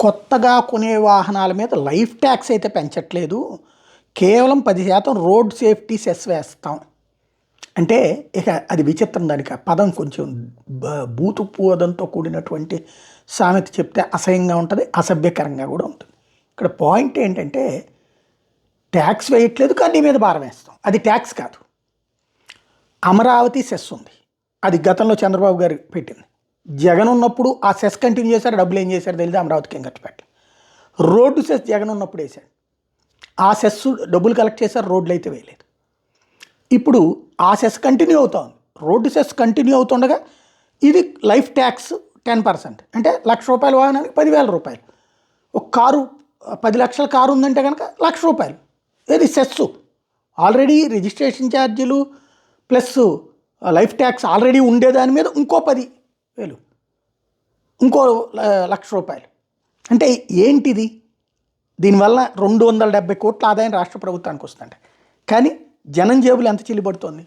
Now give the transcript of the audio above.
కొత్తగా కొనే వాహనాల మీద లైఫ్ ట్యాక్స్ అయితే పెంచట్లేదు. కేవలం 10% రోడ్ సేఫ్టీ సెస్ వేస్తాం. అంటే ఇక అది విచిత్రం, దానికి ఆ పదం కొంచెం బూతు పూదంతో కూడినటువంటి సామెత చెప్తే అసహ్యంగా ఉంటుంది, అసభ్యకరంగా కూడా ఉంటుంది. ఇక్కడ పాయింట్ ఏంటంటే ట్యాక్స్ వేయట్లేదు కానీ నీ మీద భారం వేస్తాం. అది ట్యాక్స్ కాదు. అమరావతి సెస్ ఉంది, అది గతంలో చంద్రబాబు గారు పెట్టింది. జగన్ ఉన్నప్పుడు ఆ సెస్ కంటిన్యూ చేశారు, డబ్బులు ఏం చేశారు తెలియదు, అమరావతికి ఏం ఖర్చు పెట్టాలి. రోడ్డు సెస్ జగన్ ఉన్నప్పుడు వేశాడు, ఆ సెస్ డబ్బులు కలెక్ట్ చేశారు, రోడ్లు అయితే వేయలేదు. ఇప్పుడు ఆ సెస్ కంటిన్యూ అవుతోంది, రోడ్డు సెస్ కంటిన్యూ అవుతుండగా ఇది లైఫ్ ట్యాక్స్ 10%, అంటే ₹1,00,000 వాహనానికి ₹10,000. ఒక కారు 10 లక్షల కారు ఉందంటే కనుక ₹1,00,000. ఏది సెస్సు ఆల్రెడీ రిజిస్ట్రేషన్ ఛార్జీలు ప్లస్ లైఫ్ ట్యాక్స్ ఆల్రెడీ ఉండేదాని మీద ఇంకో 10,000, ఇంకో ₹1,00,000. అంటే ఏంటిది? దీనివల్ల 270 కోట్ల ఆదాయం రాష్ట్ర ప్రభుత్వానికి వస్తుందంట. కానీ జనం జేబులు ఎంత చిల్లిపడుతోంది?